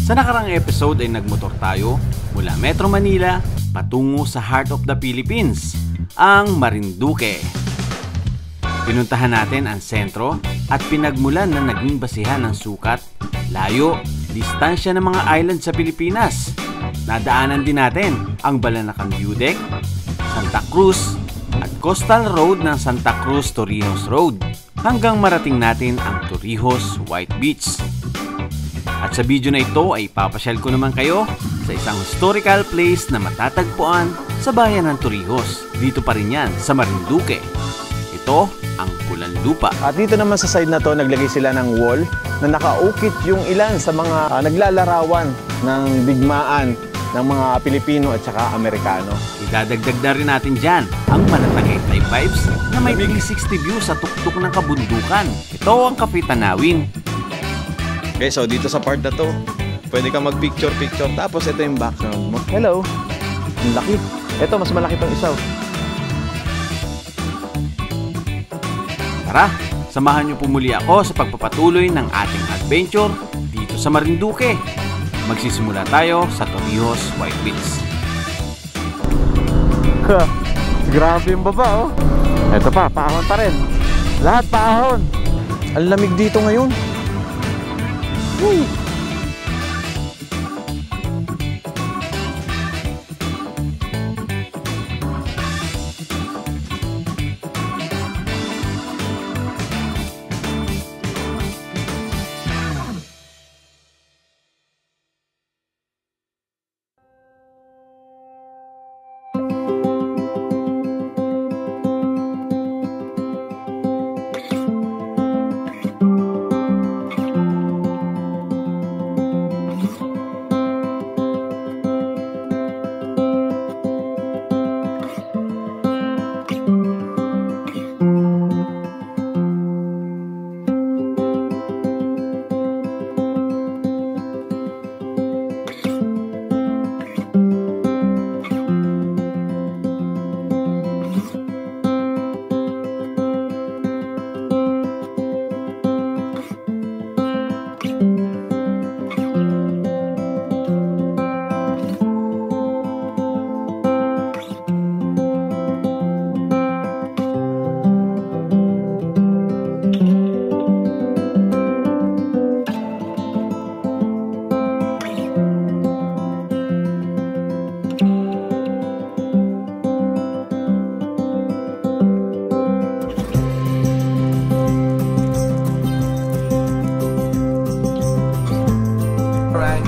Sa nakarang episode ay nagmotor tayo mula Metro Manila patungo sa heart of the Philippines, ang Marinduque. Pinuntahan natin ang sentro at pinagmulan na naging basihan ng sukat, layo, distansya ng mga island sa Pilipinas. Nadaanan din natin ang Balanacan View Deck, Santa Cruz at Coastal Road ng Santa Cruz Torrijos Road hanggang marating natin ang Torrijos White Beach. At sa video na ito ay papasyal ko naman kayo sa isang historical place na matatagpuan sa bayan ng Torrijos. Dito pa rin yan sa Marinduque. Ito ang Pulan Lupa. At dito naman sa side na to, naglagay sila ng wall na nakaukit yung ilan sa mga naglalarawan ng digmaan ng mga Pilipino at saka Amerikano. Idadagdag na rin natin dyan ang Manatagaytay vibes na may 360 view sa tuktok ng kabundukan. Ito ang Cafe Tanawin. Okay, so dito sa part na to, pwede kang mag-picture-picture. Tapos ito yung background mo. Hello! Ang laki. Ito, mas malaki tong isaw. Tara, samahan niyo po muli ako sa pagpapatuloy ng ating adventure dito sa Marinduque. Magsisimula tayo sa Torrijos White Beach. Grabe yung baba, oh. Ito pa, paahon pa rin. Lahat paahon. Ang lamig dito ngayon. Woo!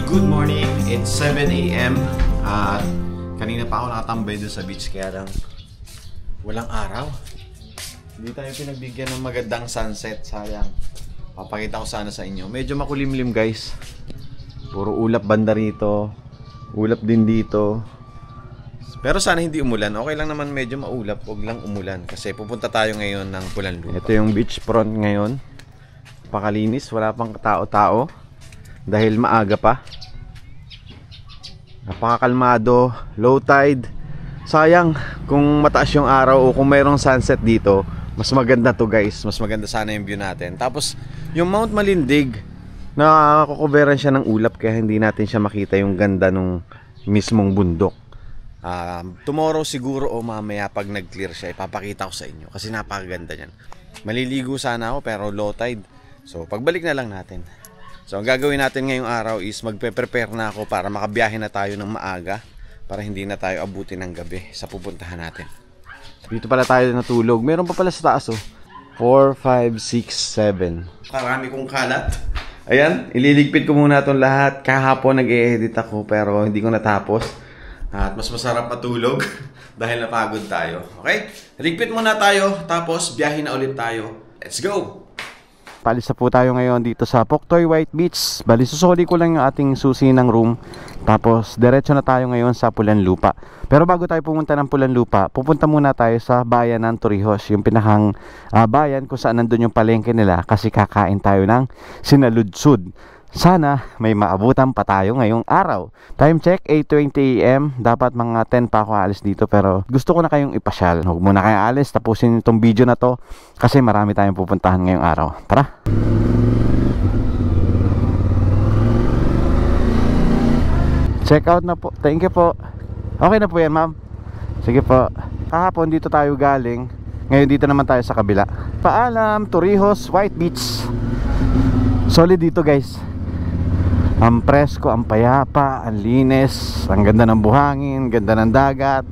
Good morning, it's 7 AM at kanina pa ako nakatambay doon sa beach kaya lang walang araw. Hindi tayo pinagbigyan ng magandang sunset, sayang. Papakita ko sana sa inyo. Medyo makulimlim guys. Puro ulap banda rito, ulap din dito. Pero sana hindi umulan. Okay lang naman medyo maulap, huwag lang umulan kasi pupunta tayo ngayon ng Pulan Lupa. Ito yung beach front ngayon. Pakalinis, wala pang tao-tao dahil maaga pa. Napakakalmado, low tide. Sayang kung mataas yung araw o kung mayroong sunset dito, mas maganda to guys. Mas maganda sana yung view natin. Tapos yung Mount Malindig, nakakoveran siya ng ulap kaya hindi natin siya makita yung ganda nung mismong bundok. Tomorrow siguro o mamaya pag nag-clear siya, ipapakita ko sa inyo kasi napakaganda niyan. Maliligo sana ako pero low tide. So pagbalik na lang natin. So ang gagawin natin ngayong araw is magpe-prepare na ako para makabiyahe na tayo ng maaga para hindi na tayo abutin ng gabi sa pupuntahan natin. Dito pala tayo natulog. Meron pa pala sa taas oh. 4, 5, 6, 7. Marami kong kalat. Ayan, ililigpit ko muna itong lahat. Kahapon nag-e-edit ako pero hindi ko natapos. At mas masarap matulog dahil napagod tayo. Okay? Ligpit muna tayo tapos biyahe na ulit tayo. Let's go! Palis na po tayo ngayon dito sa Poktoy White Beach. Bali, susuli ko lang yung ating susi ng room. Tapos, diretso na tayo ngayon sa Pulan Lupa. Pero bago tayo pumunta ng Pulan Lupa, pupunta muna tayo sa bayan ng Torrijos. Yung pinakang bayan kung saan nandun yung palengke nila. Kasi kakain tayo ng sinaludsud. Sana may maabutan pa tayo ngayong araw. Time check, 8:20 AM. Dapat mga 10 pa ako alis dito, pero gusto ko na kayong ipasyal. Huwag muna kayong alis, tapusin itong video na to kasi marami tayong pupuntahan ngayong araw. Tara! Check out na po. Thank you po. Okay na po yan, ma'am. Sige po. Kahapon dito tayo galing. Ngayon dito naman tayo sa kabila. Paalam, Torrijos, White Beach. Solid dito guys. Ang presko, ang payapa, ang linis, ang ganda ng buhangin, ganda ng dagat.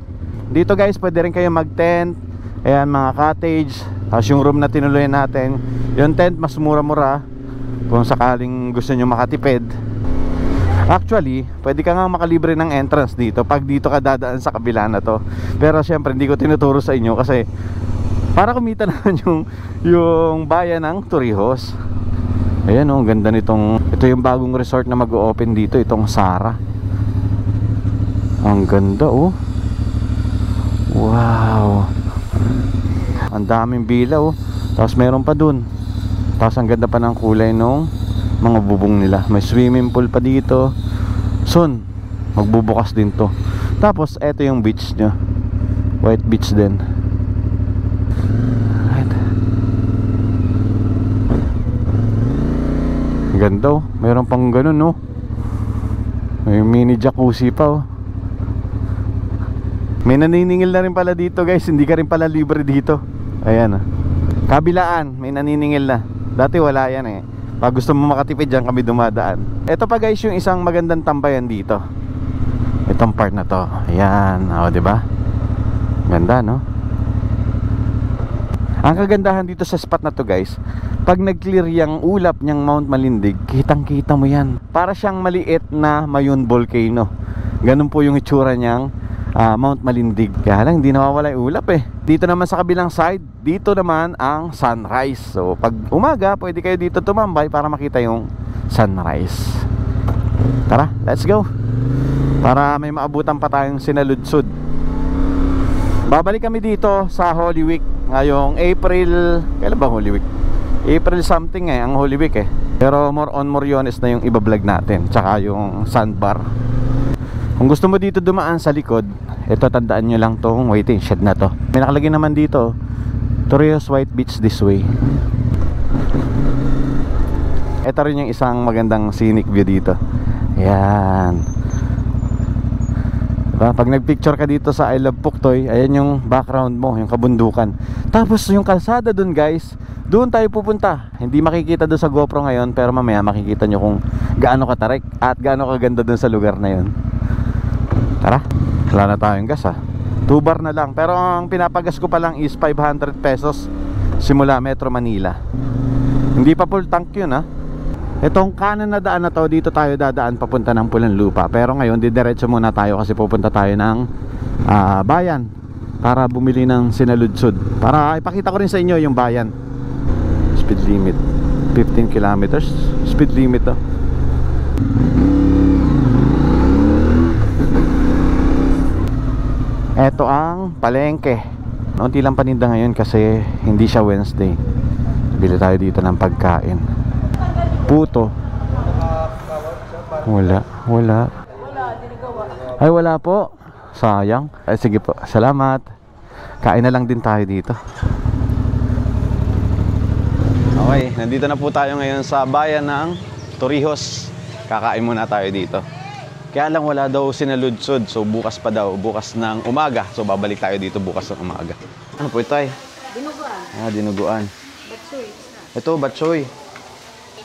Dito guys, pwede rin kayo mag-tent. Ayan, mga cottage. Tapos yung room na tinuloy natin, yung tent mas mura-mura kung sakaling gusto nyo makatipid. Actually, pwede ka nga makalibre ng entrance dito pag dito ka dadaan sa kabila na to. Pero syempre, hindi ko tinuturo sa inyo kasi para kumita naman yung bayan ng Torrijos. Ayan oh, ganda nitong, ito yung bagong resort na mag-o-open dito, itong Sara. Ang ganda oh. Wow. Ang daming bilaw oh. Tapos meron pa dun. Tapos ang ganda pa ng kulay nung mga bubong nila. May swimming pool pa dito. Soon, magbubukas din to. Tapos eto yung beach nyo. White Beach din. Ganda oh. Mayroon pang ganun no. May mini jacuzzi pa oh. May naniningil na rin pala dito guys. Hindi ka rin pala libre dito. Ayan oh. Kabilaan, may naniningil na. Dati wala yan eh. Pag gusto mo makatipid dyan kami dumadaan. Ito pa guys yung isang magandang tambayan dito. Itong part na to. Ayan oh, diba? Ganda no. Ang kagandahan dito sa spot na to guys, pag nag-clear yung ulap niyang Mount Malindig, kitang kita mo yan. Para siyang maliit na Mayon Volcano. Ganun po yung itsura niyang Mount Malindig. Kaya lang hindi nawawala yung ulap eh. Dito naman sa kabilang side, dito naman ang sunrise. So pag umaga, pwede kayo dito tumambay para makita yung sunrise. Tara, let's go. Para may maabutan pa tayong sinaludsod. Babalik kami dito sa Holy Week ngayong April. Kailan ba Holy Week? April something eh, ang Holy Week eh. Pero more on Moriones na yung ibablog natin. Tsaka yung sandbar. Kung gusto mo dito dumaan sa likod, ito tandaan nyo lang tong waiting shed na to. May nakalagay naman dito, Torrijos White Beach this way. Ito rin yung isang magandang scenic view dito. Ayan. Diba? Pag nagpicture ka dito sa I Love Puktoy, ayan yung background mo, yung kabundukan. Tapos yung kalsada dun guys, doon tayo pupunta. Hindi makikita doon sa GoPro ngayon, pero mamaya makikita nyo kung gaano katarik at gaano kaganda doon sa lugar na yun. Tara, wala na tayong gas ha. 2 bar na lang, pero ang pinapagas ko pa lang is 500 pesos simula Metro Manila. Hindi pa full tank yun ha. Itong kanan na daan na to, dito tayo dadaan papunta ng Pulanlupa. Pero ngayon didiretso muna tayo kasi pupunta tayo ng bayan para bumili ng sinaludsod. Para ipakita ko rin sa inyo yung bayan. Speed limit 15 kilometers. Speed limit to. Ito ang palengke. Unti lang paninda ngayon kasi hindi siya Wednesday. Bili tayo dito ng pagkain. Puto. Wala. Ay wala po. Sayang. Ay sige po, salamat. Kain na lang din tayo dito. Okay, nandito na po tayo ngayon sa bayan ng Torrijos. Kakain muna tayo dito. Kaya lang wala daw sinaludsod. So bukas pa daw, bukas ng umaga. So babalik tayo dito bukas ng umaga. Ano po ito ay? Dinuguan. Dinuguan. Batsoy. Ito, batsoy.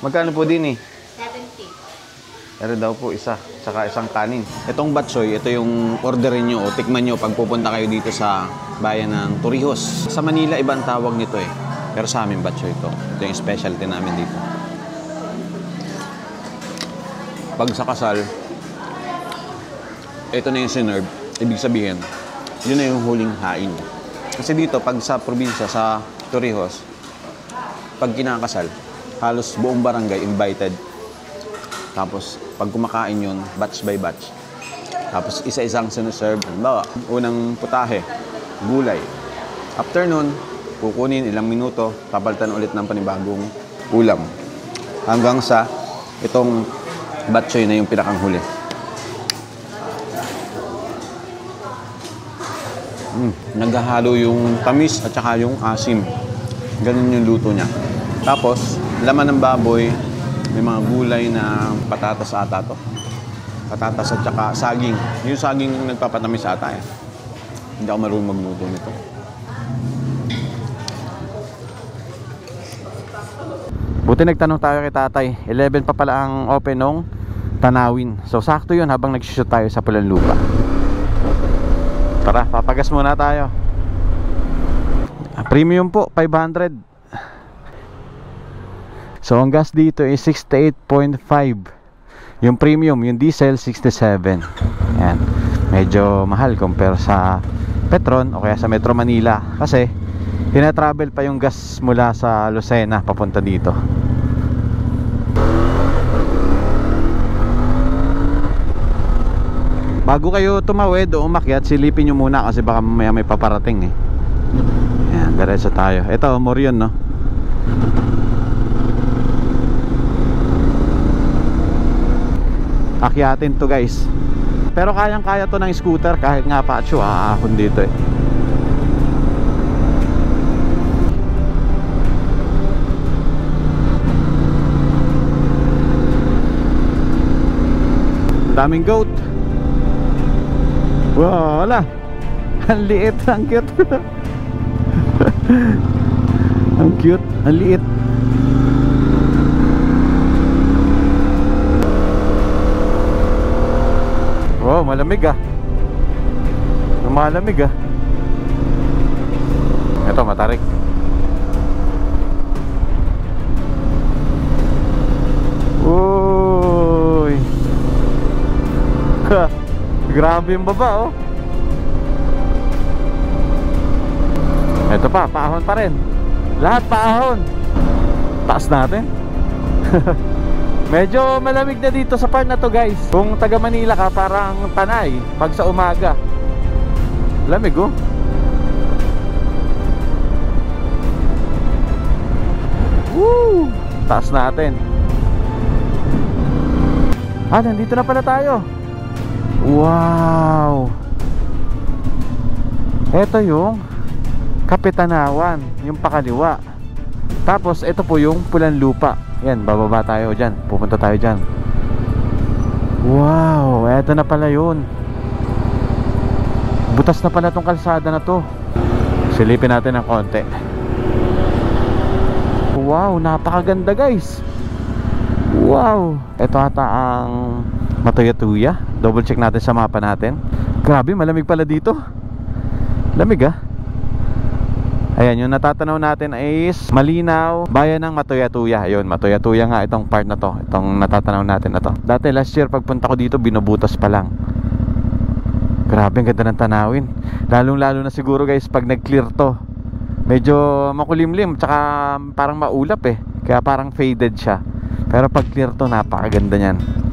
Magkano po din eh? 70. Pero daw po isa, tsaka isang kanin. Itong batsoy, ito yung orderin nyo o tikman nyo pag pupunta kayo dito sa bayan ng Torrijos. Sa Manila, ibang tawag nito eh. Pero sa amin, batsoy ito. Ito yung specialty namin dito. Pag sa kasal, ito na yung sinerve. Ibig sabihin, yun na yung huling hain. Kasi dito, pag sa probinsya, sa Torrijos, pag kinakasal, halos buong barangay invited. Tapos, pag kumakain yun, batch by batch. Tapos, isa-isang sinuserve. Halimbawa, unang putahe, gulay. After nun, kukunin ilang minuto, papalitan ulit ng panibagong ulam. Hanggang sa itong batchoy na yung pinakang huli. Naghahalo yung tamis at saka yung asim. Ganun yung luto niya. Tapos, laman ng baboy, may mga gulay na patatas ata to. patatas at saka saging. Yung saging yung nagpapatamis ata eh. Hindi ako marunong magluto nito. Buti nagtanong tayo kay tatay. 11 pa pala ang open nung Tanawin. So sakto yun habang nag-shoot tayo sa Pulang Lupa. Tara, papagas muna tayo. Premium po, 500. So ang gas dito is 68.5. Yung premium, yung diesel 67. Yan. Medyo mahal compare sa Petron o kaya sa Metro Manila. Kasi tina-travel pa yung gas mula sa Lucena papunta dito. Bago kayo tumawid o umakyat, silipin nyo muna kasi baka mamaya may paparating eh. Yan, diretso tayo. Ito, Morion, no? Akyatin to guys. Pero kayang-kaya to ng scooter kahit nga pacho, aahon dito eh. Daming goat. Wow, wala. Ang liit, ang cute. Ang cute, ang liit. Wow, malamig ah. Malamig ah. Ito, matarik. Uy. Grabe yung baba oh. Ito pa, paahon pa rin. Lahat paahon. Taas natin. Medyo malamig na dito sa part na to guys. Kung taga Manila ka, parang Tanay pag sa umaga. Lamig oh. Woo! Taas natin. Ah, nandito na pala tayo. Wow. Ito yung Kapitanawan, yung pakaliwa. Tapos ito po yung Pulang Lupa. Yan, bababa tayo dyan. Pupunta tayo dyan. Wow, eto na pala yun. Butas na pala tong kalsada na to. Silipin natin ng konti. Wow, napakaganda guys. Wow. Ito ata ang Matoyatuya. Double check natin sa mapa natin. Grabe, malamig pala dito. Lamig ah. Ayan, yung natatanaw natin is Malinaw, bayan ng Matoyatuya. Ayun, Matoyatuya nga itong part na to. Itong natatanaw natin na to. Dati last year pagpunta ko dito, binubutas pa lang. Grabe, ang ganda ng tanawin. Lalong lalo na siguro guys pag nag-clear to. Medyo makulimlim, tsaka parang maulap eh. Kaya parang faded siya. Pero pag clear to, napakaganda niyan.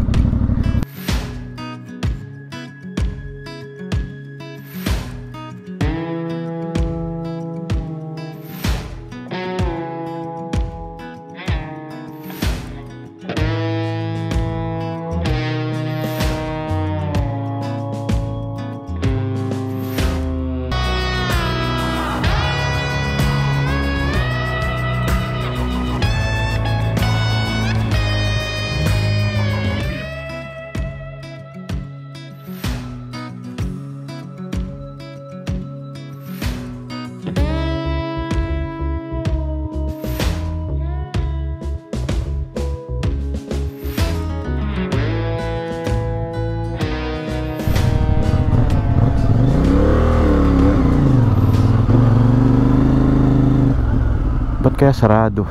Kaya sarado.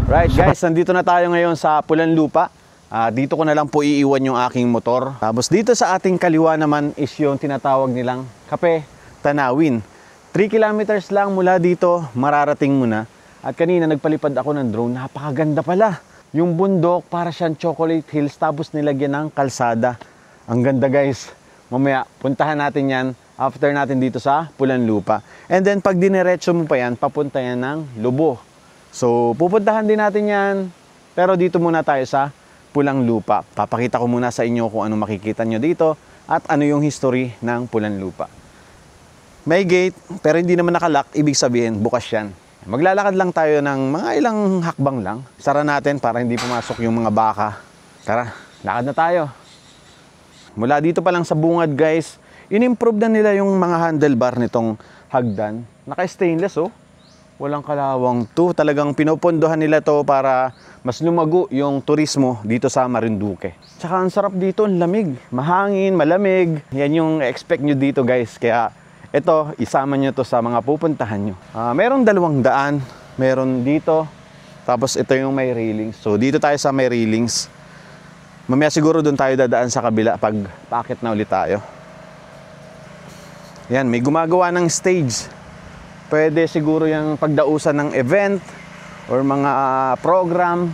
Right guys, nandito na tayo ngayon sa Pulang Lupa. Dito ko na lang po iiwan yung aking motor. Tapos dito sa ating kaliwa naman is yung tinatawag nilang Kapitanawin. 3 kilometers lang mula dito, mararating mo na. At kanina nagpalipad ako ng drone, napakaganda pala. Yung bundok para siyang chocolate hills, tapos nilagyan ng kalsada. Ang ganda guys. Mamaya puntahan natin yan after natin dito sa Pulang Lupa. And then pag diniretso mo pa yan, papunta yan ng Lobo. So pupuntahan din natin yan. Pero dito muna tayo sa Pulang Lupa. Papakita ko muna sa inyo kung ano makikita nyo dito at ano yung history ng Pulang Lupa. May gate pero hindi naman nakalock, ibig sabihin bukas yan. Maglalakad lang tayo ng mga ilang hakbang lang. Sara natin para hindi pumasok yung mga baka. Tara, lakad na tayo. Mula dito pa lang sa bungad guys, in-improve na nila yung mga handlebar nitong hagdan. Naka-stainless oh. Walang kalawang to. Talagang pinopondohan nila to para mas lumago yung turismo dito sa Marinduque. Tsaka ang sarap dito, ang lamig. Mahangin, malamig. Yan yung expect nyo dito guys. Kaya ito, isama nyo to sa mga pupuntahan nyo. Merong 2 daan. Meron dito. Tapos ito yung may railings. So dito tayo sa may railings. Mamaya siguro doon tayo dadaan sa kabila pag paakit na ulit tayo. Yan, may gumagawa ng stage. Pwede siguro yung pagdausan ng event or mga program.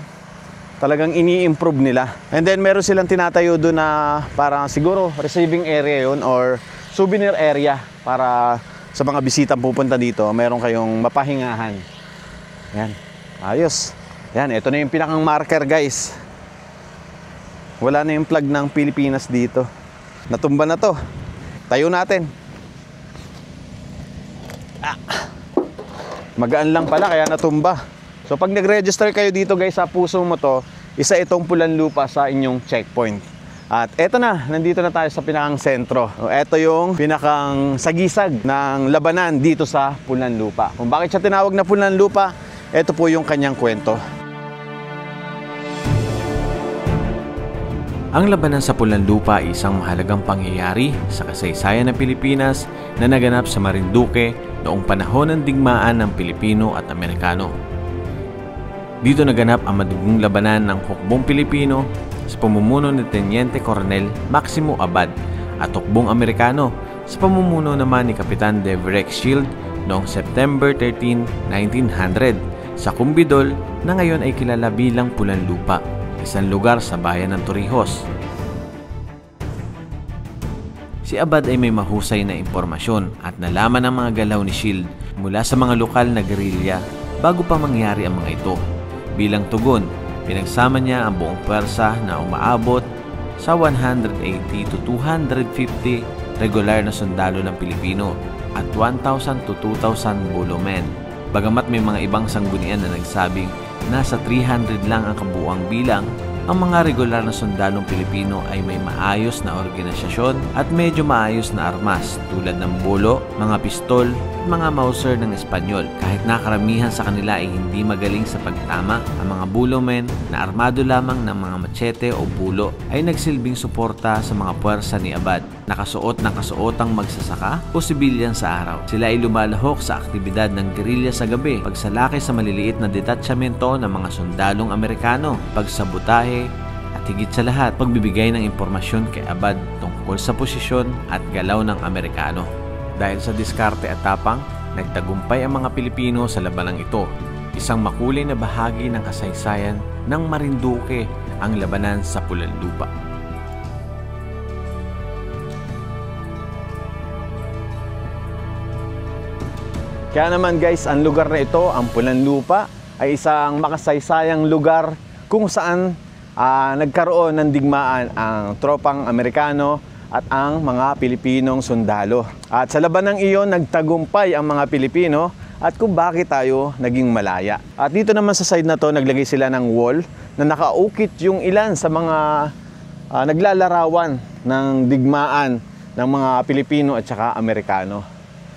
Talagang ini-improve nila. And then meron silang tinatayo doon na parang siguro receiving area yun or souvenir area para sa mga bisitang pupunta dito. Meron kayong mapahingahan. Yan, ayos. Yan, ito na yung pinakang marker guys. Wala na yung flag ng Pilipinas dito. Natumba na to. Tayo natin. Magaan lang pala kaya natumba. So pag nag-register kayo dito guys sa Puso Mo To, isa itong pulang lupa sa inyong checkpoint. At eto na, nandito na tayo sa pinakang sentro. Eto yung pinakang sagisag ng labanan dito sa Pulan Lupa. Kung bakit siya tinawag na Pulan Lupa, eto po yung kanyang kwento. Ang labanan sa Pulan Lupa ay isang mahalagang pangyayari sa kasaysayan ng Pilipinas na naganap sa Marinduque noong panahon ng digmaan ng Pilipino at Amerikano. Dito naganap ang madugong labanan ng hukbong Pilipino sa pamumuno ni Teniente Coronel Maximo Abad at hukbong Amerikano sa pamumuno naman ni Kapitan Devereux Shield noong September 13, 1900 sa Cumbidol na ngayon ay kilala bilang Pulan Lupa, isang lugar sa bayan ng Torrijos. Si Abad ay may mahusay na impormasyon at nalaman ang mga galaw ni Shield mula sa mga lokal na gerilya bago pa mangyari ang mga ito. Bilang tugon, pinagsama niya ang buong pwersa na umaabot sa 180 to 250 regular na sundalo ng Pilipino at 1,000 to 2,000 bulomen. Bagamat may mga ibang sanggunian na nagsabing nasa 300 lang ang kabuuang bilang, ang mga regular na sundalong Pilipino ay may maayos na organisasyon at medyo maayos na armas tulad ng bolo, mga pistol, at mga Mauser ng Espanyol. Kahit na karamihan sa kanila ay hindi magaling sa pagtama, ang mga bulomen na armado lamang ng mga machete o bulo ay nagsilbing suporta sa mga puwersa ni Abad. Nakasuot ng kasuotang magsasaka o sibilyan sa araw. Sila ay lumalahok sa aktibidad ng gerilya sa gabi, pagsalaki sa maliliit na detachmento ng mga sundalong Amerikano, pagsabotahe, at higit sa lahat, pagbibigay ng impormasyon kay Abad tungkol sa posisyon at galaw ng Amerikano. Dahil sa diskarte at tapang, nagtagumpay ang mga Pilipino sa labanang ito. Isang makulay na bahagi ng kasaysayan ng Marinduque ang labanan sa Pulan Lupa. Kaya naman guys, ang lugar na ito, ang Pulan Lupa, ay isang makasaysayang lugar kung saan nagkaroon ng digmaan ang tropang Amerikano at ang mga Pilipinong sundalo. At sa labanang iyon, nagtagumpay ang mga Pilipino at kung bakit tayo naging malaya. At dito naman sa side na to, naglagay sila ng wall na nakaukit yung ilan sa mga naglalarawan ng digmaan ng mga Pilipino at saka Amerikano.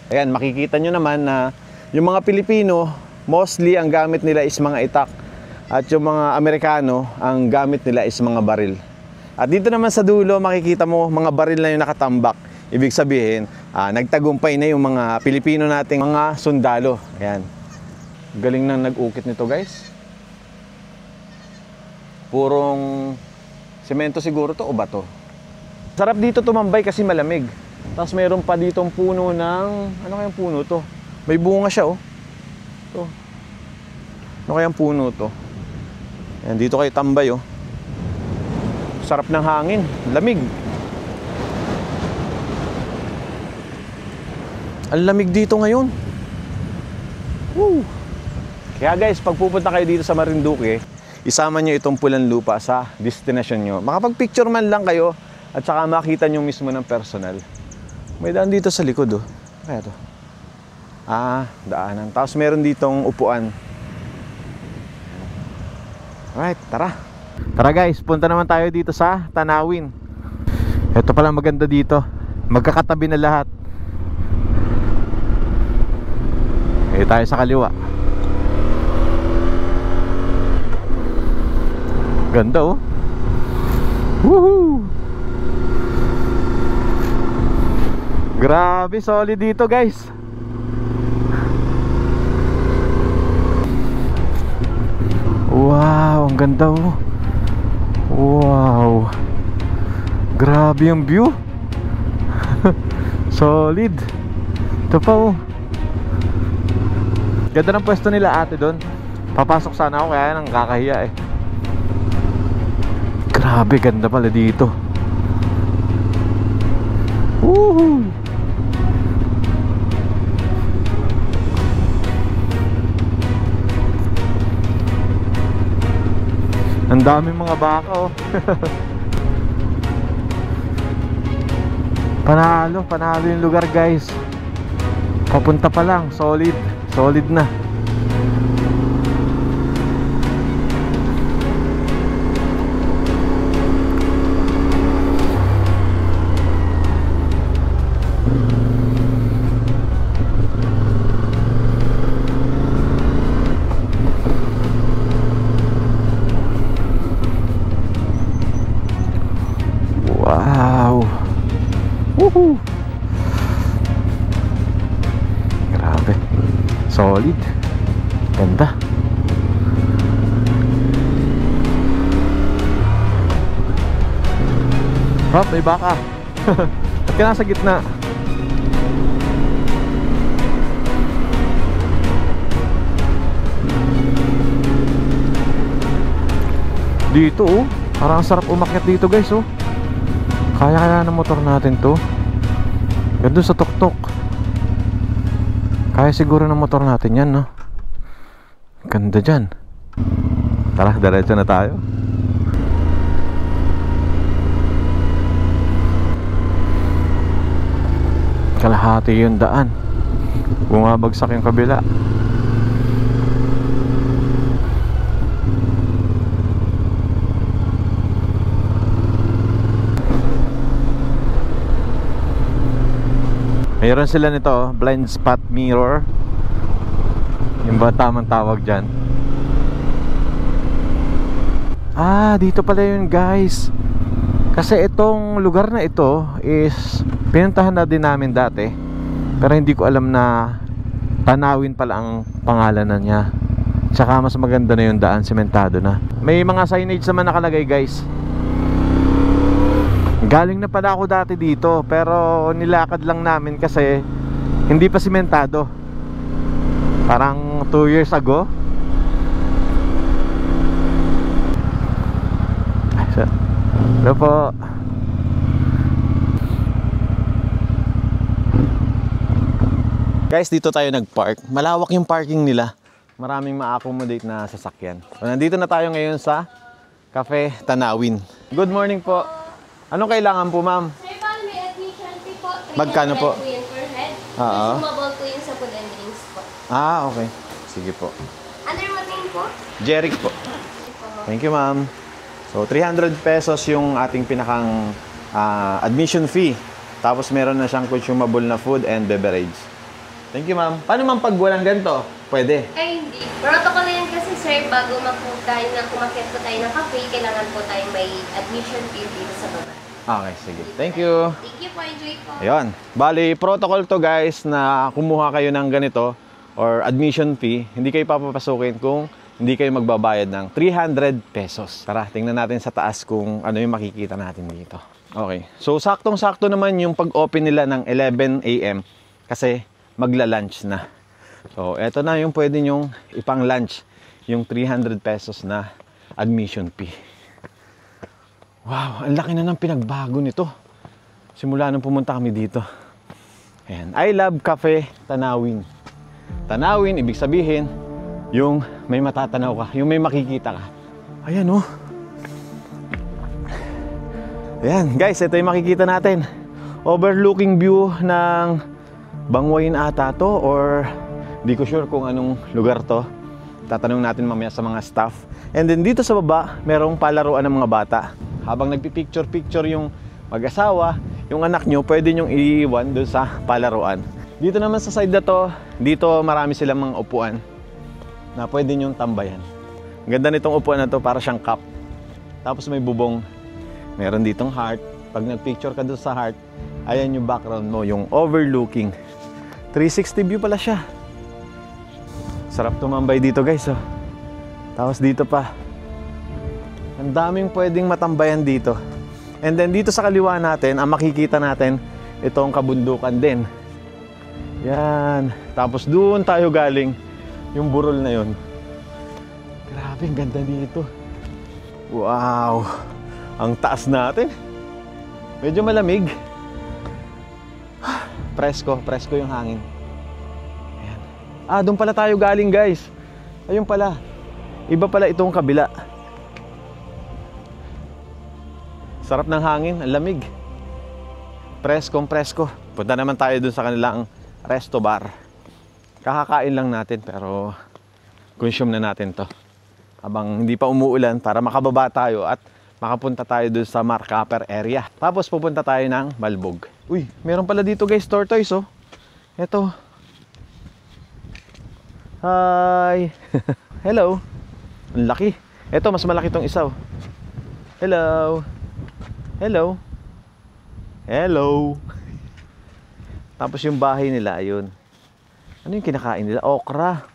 Ayan, makikita nyo naman na yung mga Pilipino, mostly ang gamit nila is mga itak. At yung mga Amerikano, ang gamit nila is mga baril. At dito naman sa dulo, makikita mo mga baril na yung nakatambak. Ibig sabihin, nagtagumpay na yung mga Pilipino nating mga sundalo. Ayan. Galing nang nag-ukit nito guys. Purong semento siguro to o bato. Sarap dito tumambay kasi malamig. Tapos mayroon pa ditong puno ng... Ano kayang puno to? May bunga siya oh. To. Ano kayang puno to? Ayan, dito kayo tambay oh. Sarap ng hangin. Lamig. Ang lamig dito ngayon. Woo! Kaya guys, pag pupunta kayo dito sa Marinduque, isama nyo itong Pulan Lupa sa destination nyo. Makapag-picture man lang kayo at saka makita nyo mismo ng personal. May daan dito sa likod oh. Kaya to. Daanan. Tapos meron ditong upuan. Alright, tara. Tara guys, punta naman tayo dito sa Tanawin. Ito pala maganda dito, magkakatabi na lahat. Tayo sa kaliwa. Ganda oh. Woohoo! Grabe, solid dito guys. Wow, ang ganda oh. Wow. Grabe yung view. Solid. Ito pa oh. Ganda ng pwesto nila ate doon. Papasok sana ako kaya nang kakahiya eh. Grabe, ganda pala dito. Woohoo! Ang daming mga baka oh. Panalo yung lugar guys. Papunta pa lang, solid na. Wow. Woohoo. Grabe. Solid. Ganda. Hop, may baka. At ka nasa gitna. Dito oh, parang sarap umakyat dito guys oh. Kaya ng motor natin to. Ganda sa tuktok. Kaya siguro ng motor natin yan no. Ganda dyan. Tara, diretso na tayo. Kalahati yung daan. Bumabagsak yung kabila. Mayroon sila nito, blind spot mirror. Yung ba tamang tawag dyan? Ah, dito pala yun guys. Kasi itong lugar na ito is pinuntahan na din namin dati. Pero hindi ko alam na Tanawin pala ang pangalan na niya. Tsaka mas maganda na yung daan, sementado na. May mga signage naman nakalagay guys. Galing na pala ako dati dito, pero nilakad lang namin kasi hindi pa sementado. Parang 2 years ago. Hello po. Guys, dito tayo nagpark. Malawak yung parking nila. Maraming ma-accommodate na sasakyan. So, nandito na tayo ngayon sa Cafe Tanawin. Good morning po. Anong kailangan po, ma'am? Sir, bali may admission fee po. Magkano po? 300 yan per head. Oo. Consumable po yung sa food and drinks po. Ah, okay. Sige po. Under what name po? Jeric po. Thank you, ma'am. So, 300 pesos yung ating pinakang admission fee. Tapos meron na siyang consumable na food and beverage. Thank you, ma'am. Paano ma'am pag walang ganito? Pwede? Ay, hindi. Protocol yan kasi, sir, bago makumakyat po tayo ng cafe, kailangan po tayo may admission fee dito sa baba. Okay, sige. Thank you. Thank you po, enjoy po. Ayun. Bali, protocol to guys na kumuha kayo ng ganito or admission fee, hindi kayo papapasukin kung hindi kayo magbabayad ng 300 pesos. Tara, tingnan natin sa taas kung ano yung makikita natin dito. Okay. So, saktong-sakto naman yung pag-open nila ng 11 AM kasi magla-lunch na. So, eto na yung pwede nyong ipang-lunch, yung 300 pesos na admission fee. Wow, ang laki na ng pinagbago nito. Simula nung pumunta kami dito. Ayan, I love Cafe Tanawin. Tanawin, ibig sabihin, yung may matatanaw ka, yung may makikita ka. Ayan oh. Ayan, guys, ito yung makikita natin. Overlooking view ng Bangwain ata to, or hindi ko sure kung anong lugar to. Tatanong natin mamaya sa mga staff. And then dito sa baba, merong palaruan ng mga bata. Habang nagpipicture-picture yung mag-asawa, yung anak nyo, pwede nyong iiwan doon sa palaruan. Dito naman sa side na to, dito marami silang mga upuan na pwede nyong tambayan. Ang ganda nitong upuan na to, para siyang cup. Tapos may bubong. Meron ditong heart. Pag nag-picture ka doon sa heart, ayan yung background mo, yung overlooking. 360 view pala siya. Sarap tumambay dito guys, oh. Tapos dito pa. Ang daming pwedeng matambayan dito. And then dito sa kaliwa natin, ang makikita natin, itong kabundukan din. Yan. Tapos doon tayo galing, yung burol na yun. Grabe, ang ganda dito. Wow. Ang taas natin. Medyo malamig. Presko yung hangin. Ayan. Doon pala tayo galing guys. Ayun pala. Iba pala itong kabila. Sarap ng hangin, ang lamig. Presko. Punta naman tayo dun sa kanilang resto bar. Kakakain lang natin pero consume na natin to habang hindi pa umuulan para makababa tayo at makapunta tayo dun sa Marcaper area. Tapos pupunta tayo ng Balbog. Uy, meron pala dito guys, tortoise oh. Eto. Hi. Hello. Ang laki. Eto, mas malaki tong isa oh. Hello. Tapos yung bahay nila, ayun. Ano yung kinakain nila? Okra.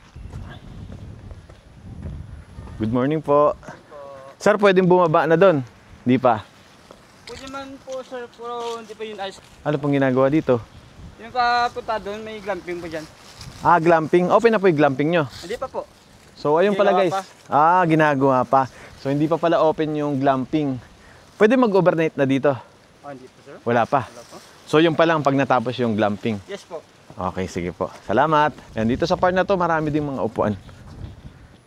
Good morning po. Sir, pwedeng bumaba na doon? Di pa? Pwede man po sir, pero hindi pa yun ayos. Ano pong ginagawa dito? Yung papunta doon, may glamping po dyan. Glamping. Open na po yung glamping nyo. Hindi pa po. So, ayun pala guys. Ginagawa Ginagawa pa. So, hindi pa pala open yung glamping. Pwede mag-overnight na dito? Hindi po sir. Wala pa. Wala po. So, yung pa lang pag natapos yung glamping. Yes po. Okay, sige po. Salamat. Yan, dito sa part na to, marami ding mga upuan.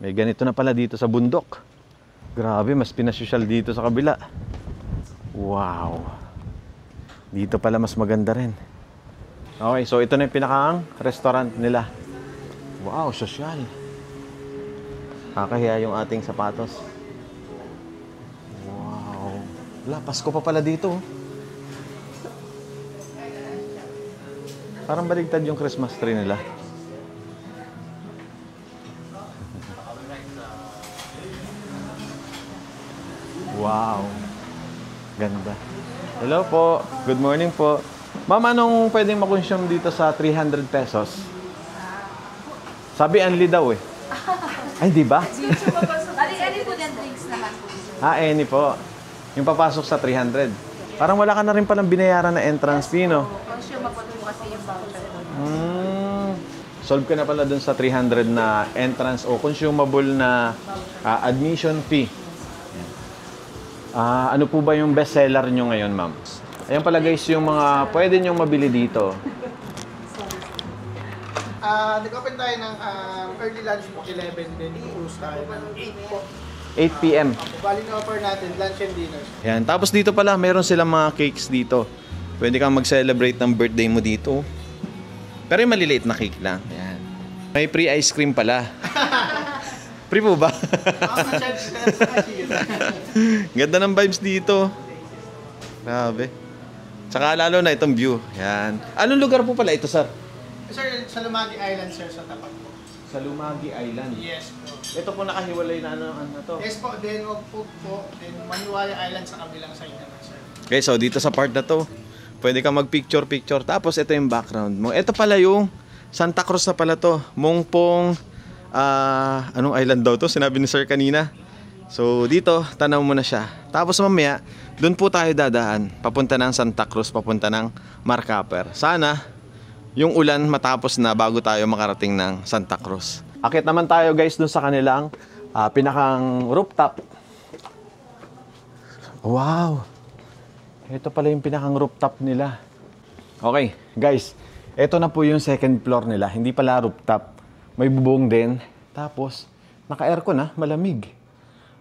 May ganito na pala dito sa bundok. Grabe, mas pinasosyal dito sa kabila. Wow. Dito pala mas maganda rin. Okay, so ito na yung pinakang restaurant nila. Wow, sosyal. Kakahiya yung ating sapatos. Wow. Wala, Pasko pa pala dito. Parang baligtad yung Christmas tree nila. Wow. Ganda. Hello po. Good morning po. Ma'am, anong pwedeng makonsume dito sa 300 pesos? Sabi anli daw eh. Ay, di ba? Ano po din drinks naman po? Any po. Yung papasok sa 300. Parang wala ka na rin palang binayaran na entrance fee, no? Consumable po kasi yung voucher. Solve ka na pala dun sa 300 na entrance o consumable na admission fee. Ano po ba yung best seller nyo ngayon, ma'am? Ayan pala guys, yung mga pwede nyong mabili dito. Nag-open tayo ng early lunch po, 11 din. Cruise tayo ng 8 po. 8 p.m. Bali na-offer natin, lunch and dinner. Yan. Tapos dito pala, meron silang mga cakes dito. Pwede kang mag-celebrate ng birthday mo dito. Pero yung maliliit na cake lang. Yan. May free ice cream pala. Free po ba? Ganda ng vibes dito. Grabe. Tsaka lalo na itong view. Yan. Anong lugar po pala ito, sir? Sir, sa Lumagi Island, sir, sa tapat po. Sa Lumagi Island. Yes po. Ito po nakahiwalay na ano to. Yes po, then wag po po. Then Maniwaya Island sa kabilang side naman, sir. Okay, so dito sa part na to, pwede ka mag-picture-picture. Tapos ito yung background mo. Ito pala yung Santa Cruz na pala to. Mongpong, anong island daw to? Sinabi ni sir kanina. So dito, tanaw mo na siya. Tapos mamaya, doon po tayo dadaan. Papunta ng Santa Cruz, papunta ng Marcaper. Sana, yung ulan matapos na bago tayo makarating ng Santa Cruz. Akit naman tayo guys doon sa kanilang pinakang rooftop. Wow! Ito pala yung pinakang rooftop nila. Okay, guys. Ito na po yung second floor nila. Hindi pala rooftop. May bubong din. Tapos, naka-aircon na, malamig.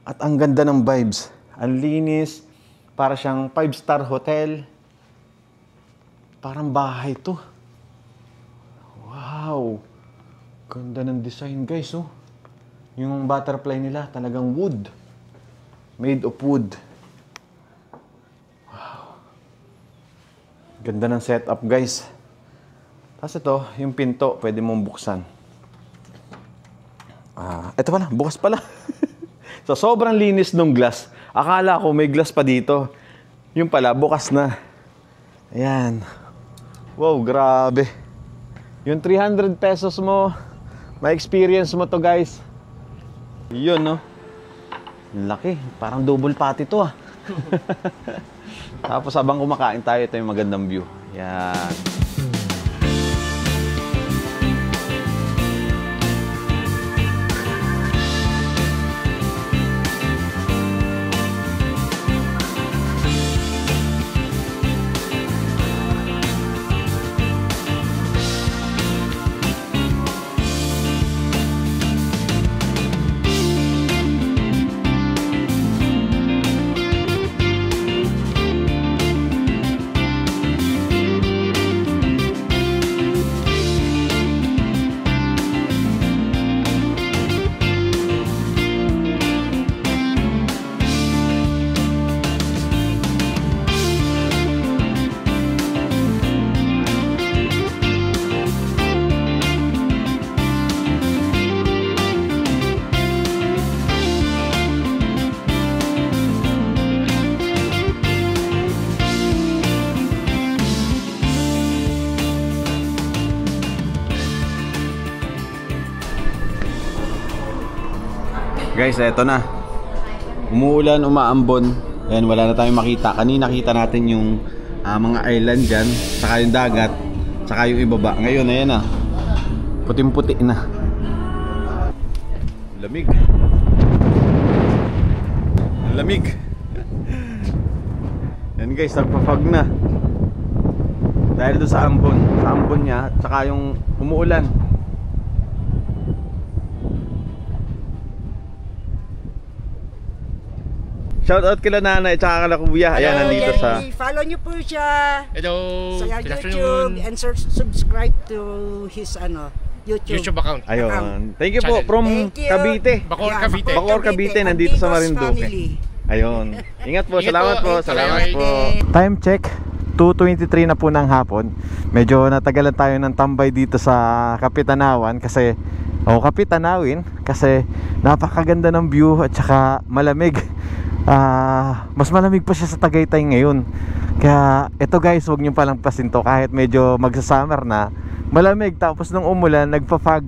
At ang ganda ng vibes. Ang linis. Para siyang 5-star hotel. Parang bahay to. Wow! Ganda ng design, guys, oh. Yung butterfly nila, talagang wood. Made of wood. Wow. Ganda ng setup, guys. Tapos ito, yung pinto, pwede mong buksan. Ito pala, bukas pala. So, sobrang linis ng glass. Akala ko may glass pa dito. Yung pala, bukas na. Ayan. Wow, grabe. Yung 300 pesos mo, ma-experience mo to, guys. Yun, no? Laki. Parang double patty to, ah. Tapos habang kumakain tayo, ito yung magandang view. Yan. Guys, eto na. Umuulan, umaambon. Ayan, wala na tayong makita. Kanina nakita natin yung mga island dyan, saka yung dagat, saka yung ibaba. Ngayon, ayan na. Puting-puti na. Lamig. Lamig. Yan guys, nagpa-fog na. Dahil doon sa ambon. Sa ambon niya, saka yung umuulan. Shoutout kila nanay tsaka kala kuya. Ayan, nandito sa... Follow nyo po siya. Hello. Sa Good YouTube. afternoon. And subscribe to his YouTube account. Ayun. Thank you po Channel. from Thank you. Cavite. Bacoor, Cavite. Bacoor, Cavite. Nandito sa Marinduque. Ayun. Ingat po. Ingat Salamat po. po. Salamat Bye-bye. po. Time check. 2:23 na po ng hapon. Medyo natagalan tayo ng tambay dito sa Kapitanawan kasi Kapitanawin kasi napakaganda ng view at saka malamig. Mas malamig pa siya sa Tagaytay ngayon. Kaya ito guys, huwag niyo palang pasinto kahit medyo magsa-summer na. Malamig tapos nung umulan, nagpa-fog.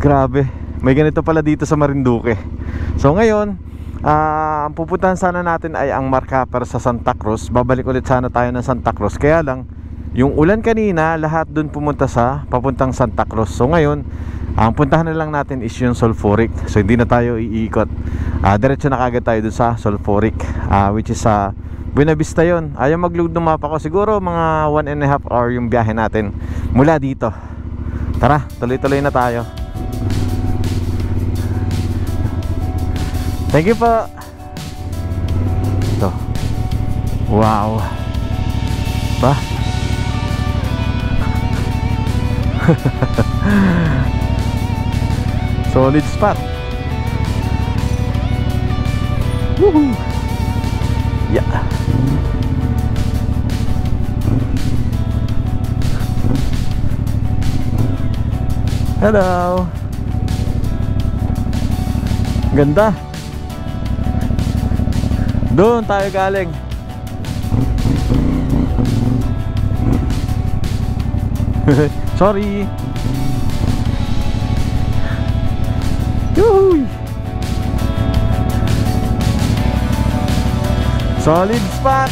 Grabe. May ganito pala dito sa Marinduque. So ngayon, ang pupuntahan sana natin ay ang Marcaper sa Santa Cruz. Babalik ulit sana tayo ng Santa Cruz. Kaya lang, yung ulan kanina, lahat dun pumunta sa papuntang Santa Cruz. So ngayon, ang puntahan na lang natin is yung Sulfuric. So hindi na tayo iikot. Diretso na kagad tayo dun sa Sulfuric, which is sa Buena Vista yun. Ayaw mag-load ng mapa ko. Siguro mga 1.5 hour yung biyahe natin mula dito. Tara, tuloy-tuloy na tayo. Thank you po. Ito. Wow. Ba? Solid spot. Woohoo. Yeah. Hello. Ganda. Doon tayo galing. Sorry. Yuhuy. Solid spot.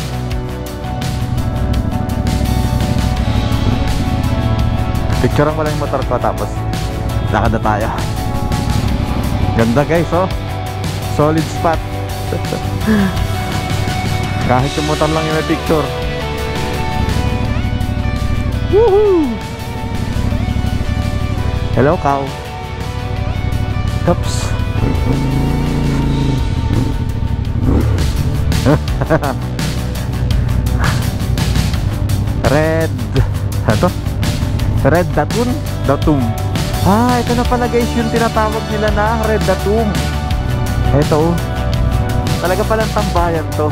Picturean ko lang yung motor ko tapos lakad na tayo. Ganda guys, oh. Solid spot. Kahit yung motor lang yung may picture. Woohoo! Hello, cow. Oops. Red. Ano? Red Datum? Datum. Ito na pala guys yung tinatawag nila na Red Datum. Ito. Talaga palang tambayan to.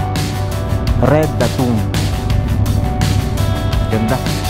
Red Datum. Ganda.